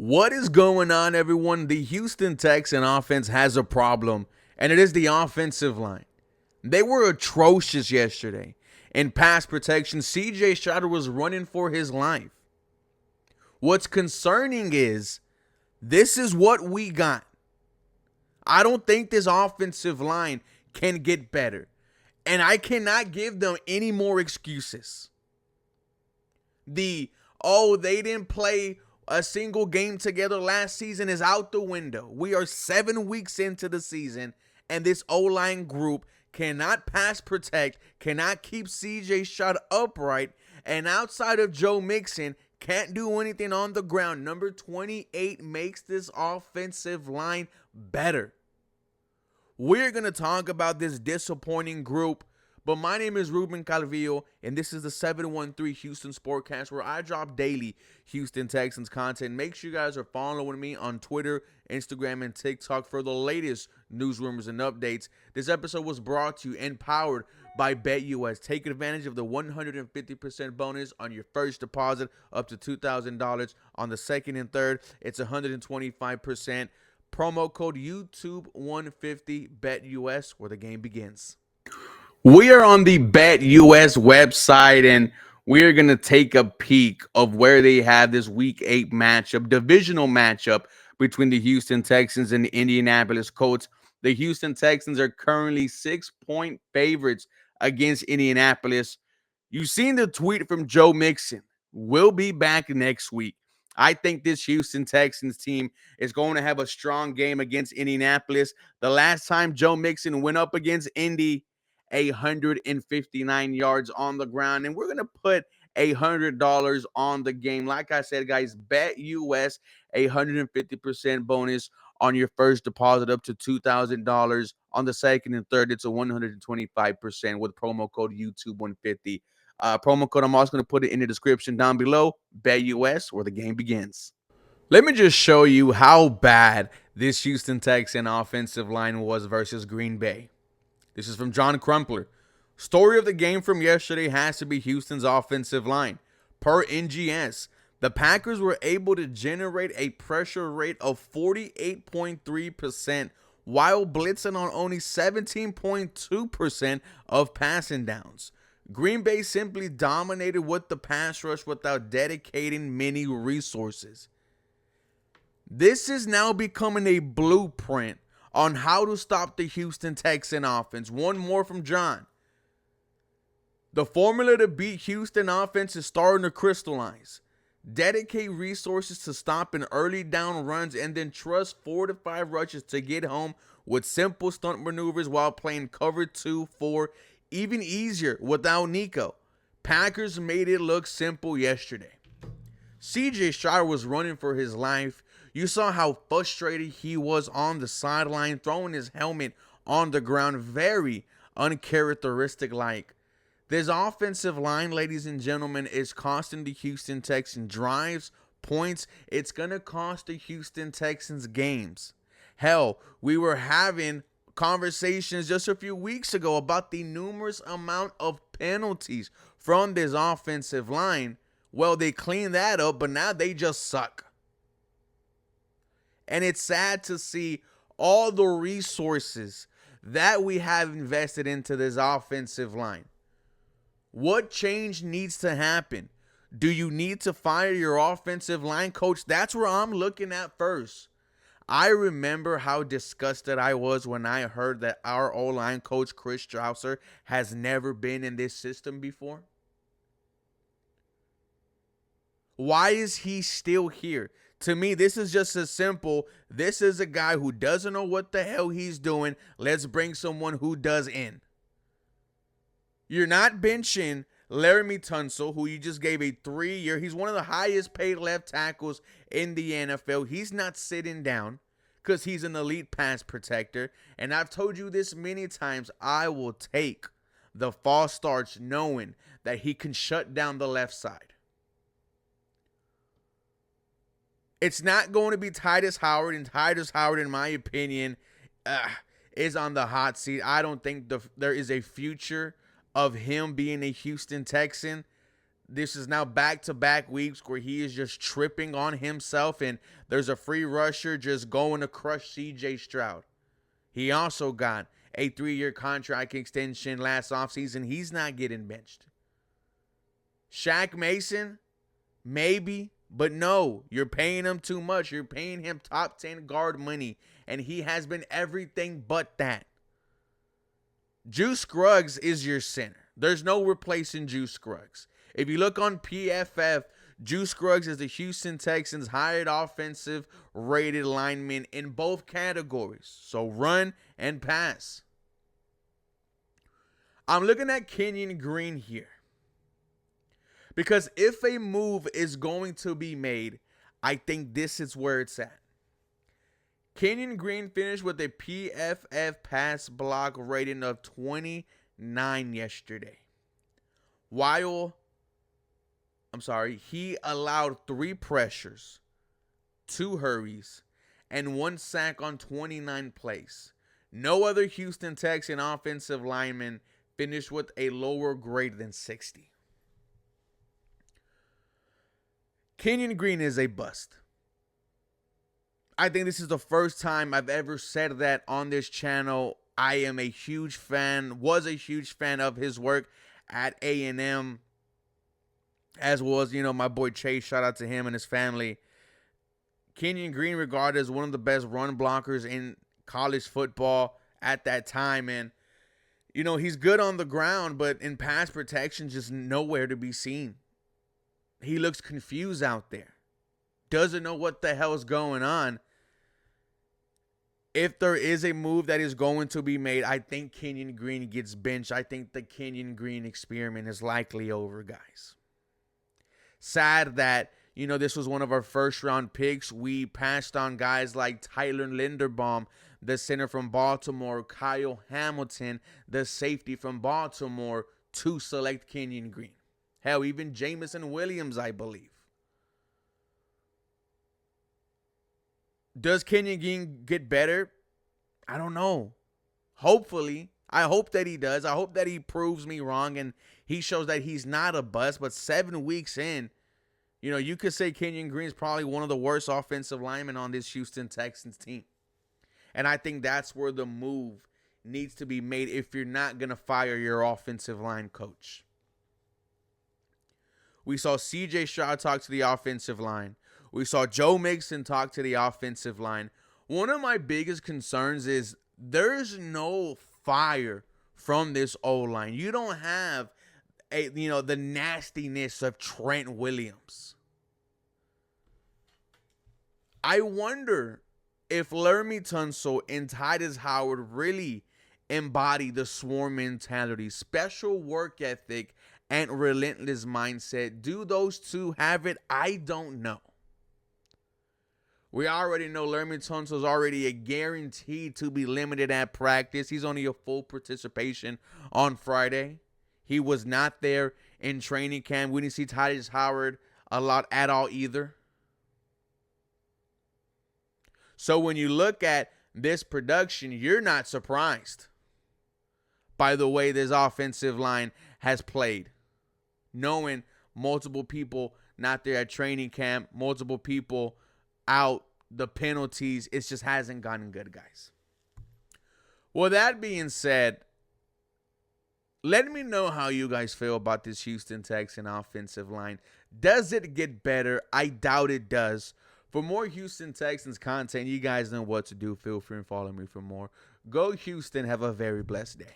What is going on, everyone? The Houston Texans offense has a problem, and it is the offensive line. They were atrocious yesterday. In pass protection, CJ Stroud was running for his life. What's concerning is this is what we got. I don't think this offensive line can get better, and I cannot give them any more excuses. They didn't play a single game together last season is out the window. We are 7 weeks into the season, and this O-line group cannot pass protect, cannot keep CJ Stroud upright, and outside of Joe Mixon, can't do anything on the ground. Number 28 makes this offensive line better. We're going to talk about this disappointing group, but my name is Ruben Calvillo, and this is the 713 Houston Sportcast, where I drop daily Houston Texans content. Make sure you guys are following me on Twitter, Instagram, and TikTok for the latest news, rumors, and updates. This episode was brought to you and powered by BetUS. Take advantage of the 150% bonus on your first deposit up to $2,000. On the second and third, it's 125%. Promo code YouTube150 BetUS, where the game begins. We are on the BetUS website, and we're going to take a peek of where they have this Week 8 matchup, divisional matchup between the Houston Texans and the Indianapolis Colts. The Houston Texans are currently 6-point favorites against Indianapolis. You've seen the tweet from Joe Mixon. We'll be back next week. I think this Houston Texans team is going to have a strong game against Indianapolis. The last time Joe Mixon went up against Indy, 159 yards on the ground, and we're going to put $100 on the game. Like I said, guys, BetUS, 150% bonus on your first deposit up to $2,000. On the second and third, it's a 125% with promo code YouTube150. Promo code, I'm also going to put it in the description down below. BetUS, where the game begins. Let me just show you how bad this Houston Texans offensive line was versus Green Bay. This is from John Crumpler. Story of the game from yesterday has to be Houston's offensive line. Per NGS, the Packers were able to generate a pressure rate of 48.3% while blitzing on only 17.2% of passing downs. Green Bay simply dominated with the pass rush without dedicating many resources. This is now becoming a blueprint on how to stop the Houston Texans offense. One more from John. The formula to beat Houston offense is starting to crystallize. Dedicate resources to stopping early down runs and then trust 4 to 5 rushes to get home with simple stunt maneuvers while playing cover 2, 4, even easier without Nico. Packers made it look simple yesterday. CJ Stroud was running for his life. You saw how frustrated he was on the sideline, throwing his helmet on the ground, very uncharacteristic-like. This offensive line, ladies and gentlemen, is costing the Houston Texans drives, points. It's going to cost the Houston Texans games. Hell, we were having conversations just a few weeks ago about the numerous amount of penalties from this offensive line. Well, they cleaned that up, but now they just suck. And it's sad to see all the resources that we have invested into this offensive line. What change needs to happen? Do you need to fire your offensive line coach? That's where I'm looking at first. I remember how disgusted I was when I heard that our O-line coach, Chris Strausser, has never been in this system before. Why is he still here? To me, this is just as simple. This is a guy who doesn't know what the hell he's doing. Let's bring someone who does in. You're not benching Laramie Tunsil, who you just gave a 3-year. He's one of the highest paid left tackles in the NFL. He's not sitting down because he's an elite pass protector. And I've told you this many times. I will take the false starts knowing that he can shut down the left side. It's not going to be Titus Howard, and Titus Howard, in my opinion, is on the hot seat. I don't think there is a future of him being a Houston Texan. This is now back-to-back weeks where he is just tripping on himself, and there's a free rusher just going to crush C.J. Stroud. He also got a 3-year contract extension last offseason. He's not getting benched. Shaq Mason, maybe, but no, you're paying him too much. You're paying him top 10 guard money, and he has been everything but that. Juice Scruggs is your center. There's no replacing Juice Scruggs. If you look on PFF, Juice Scruggs is the Houston Texans' highest offensive rated lineman in both categories. So run and pass. I'm looking at Kenyon Green here. Because if a move is going to be made, I think this is where it's at. Kenyon Green finished with a PFF pass block rating of 29 yesterday. He allowed 3 pressures, 2 hurries, and 1 sack on 29 plays. No other Houston Texan offensive lineman finished with a lower grade than 60. Kenyon Green is a bust. I think this is the first time I've ever said that on this channel. I am a huge fan, was a huge fan of his work at A&M, as was, my boy Chase. Shout out to him and his family. Kenyon Green regarded as one of the best run blockers in college football at that time. And, he's good on the ground, but in pass protection, just nowhere to be seen. He looks confused out there. Doesn't know what the hell is going on. If there is a move that is going to be made, I think Kenyon Green gets benched. I think the Kenyon Green experiment is likely over, guys. Sad that, this was one of our first-round picks. We passed on guys like Tyler Linderbaum, the center from Baltimore, Kyle Hamilton, the safety from Baltimore, to select Kenyon Green. Hell, even Jameson Williams, I believe. Does Kenyon Green get better? I don't know. Hopefully. I hope that he does. I hope that he proves me wrong and he shows that he's not a bust. But 7 weeks in, you could say Kenyon Green is probably one of the worst offensive linemen on this Houston Texans team. And I think that's where the move needs to be made if you're not going to fire your offensive line coach. We saw C.J. Stroud talk to the offensive line. We saw Joe Mixon talk to the offensive line. One of my biggest concerns is there's no fire from this O-line. You don't have the nastiness of Trent Williams. I wonder if Laramie Tunsil and Titus Howard really embody the swarm mentality, special work ethic, and relentless mindset. Do those two have it? I don't know. We already know Laramie Tunsil is already a guarantee to be limited at practice. He's only a full participation on Friday. He was not there in training camp. We didn't see Titus Howard a lot at all either. So when you look at this production, you're not surprised by the way this offensive line has played. Knowing multiple people not there at training camp, multiple people out, the penalties, it just hasn't gotten good, guys. Well, that being said, let me know how you guys feel about this Houston Texans offensive line. Does it get better? I doubt it does. For more Houston Texans content, you guys know what to do. Feel free and follow me for more. Go Houston. Have a very blessed day.